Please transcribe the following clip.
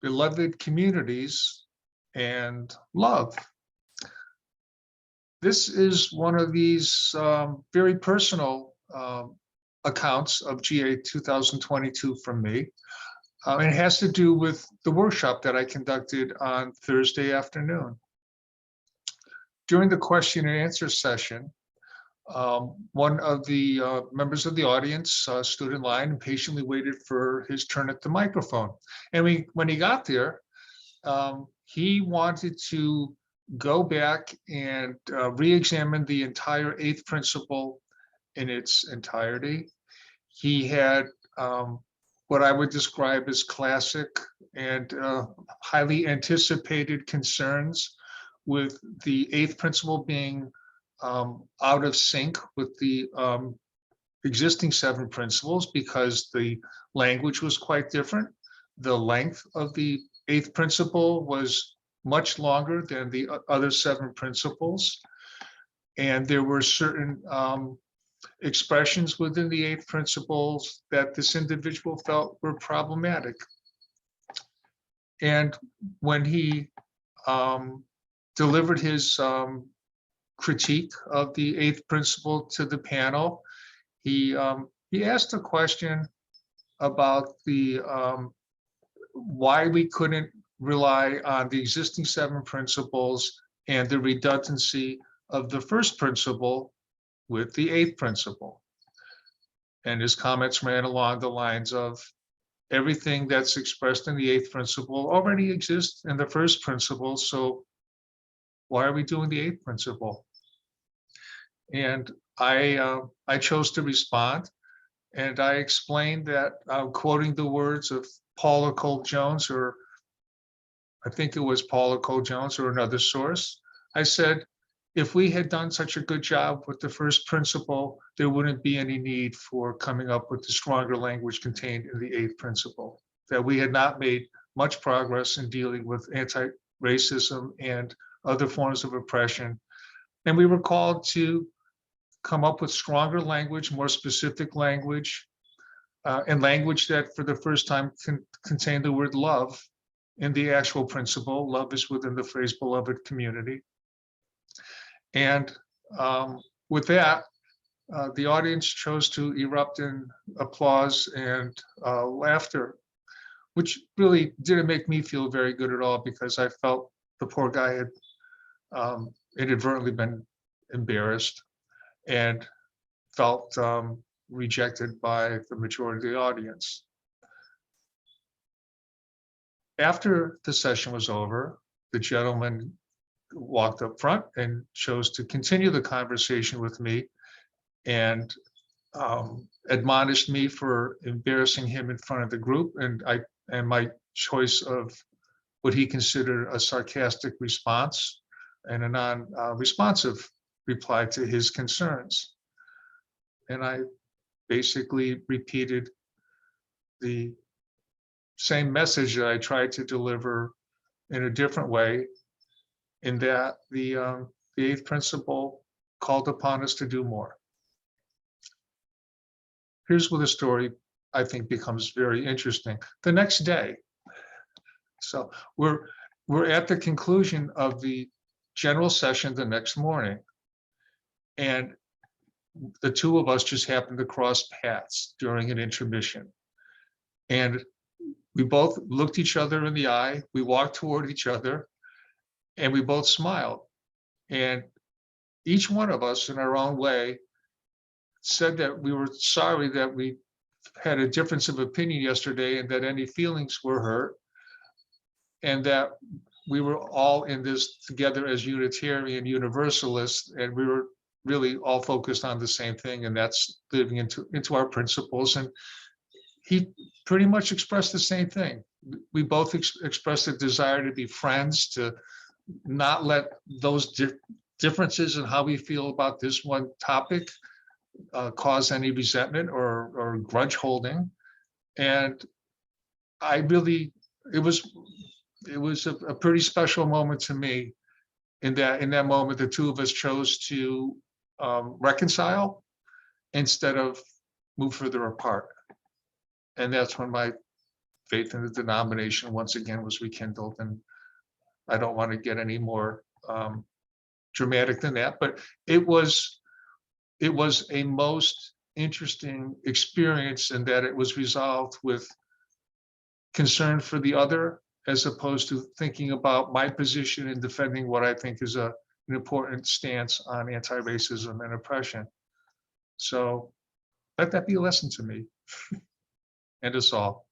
beloved communities, and love. This is one of these very personal accounts of GA 2022 from me. And it has to do with the workshop that I conducted on Thursday afternoon. During the question and answer session, one of the members of the audience stood in line and patiently waited for his turn at the microphone. And when he got there, he wanted to go back and re-examine the entire eighth principle in its entirety. He had what I would describe as classic and highly anticipated concerns with the eighth principle being out of sync with the existing seven principles because the language was quite different. The length of the eighth principle was much longer than the other seven principles. And there were certain expressions within the eighth principles that this individual felt were problematic. And when he delivered his critique of the eighth principle to the panel, he asked a question about the why we couldn't rely on the existing seven principles and the redundancy of the first principle with the eighth principle. And his comments ran along the lines of everything that's expressed in the eighth principle already exists in the first principle, so why are we doing the eighth principle? And I chose to respond, and I explained that, quoting the words of Paula Cole-Jones, or I think it was Paula Cole-Jones or another source, I said, if we had done such a good job with the first principle, there wouldn't be any need for coming up with the stronger language contained in the eighth principle, that we had not made much progress in dealing with anti-racism and other forms of oppression. And we were called to come up with stronger language, more specific language, and language that for the first time contained the word love in the actual principle. Love is within the phrase beloved community. And with that, the audience chose to erupt in applause and laughter, which really didn't make me feel very good at all, because I felt the poor guy had inadvertently been embarrassed and felt rejected by the majority of the audience. After the session was over, the gentleman walked up front and chose to continue the conversation with me and admonished me for embarrassing him in front of the group, and my choice of what he considered a sarcastic response and a non-responsive reply to his concerns. And I basically repeated the same message that I tried to deliver in a different way, in that the eighth principle called upon us to do more. Here's where the story, I think, becomes very interesting. The next day, so we're at the conclusion of the general session the next morning, and the two of us just happened to cross paths during an intermission. And we both looked each other in the eye, we walked toward each other, and we both smiled. And each one of us, in our own way, said that we were sorry that we had a difference of opinion yesterday and that any feelings were hurt, and that we were all in this together as Unitarian Universalists, and we were really all focused on the same thing, and that's living into our principles. And he pretty much expressed the same thing. We both expressed a desire to be friends, to not let those differences in how we feel about this one topic cause any resentment or grudge holding. And I really, it was a pretty special moment to me, in that moment the two of us chose to reconcile instead of move further apart. And that's when my faith in the denomination once again was rekindled. And I don't want to get any more dramatic than that, but it was a most interesting experience in that it was resolved with concern for the other, as opposed to thinking about my position and defending what I think is an important stance on anti-racism and oppression. So let that be a lesson to me and us all.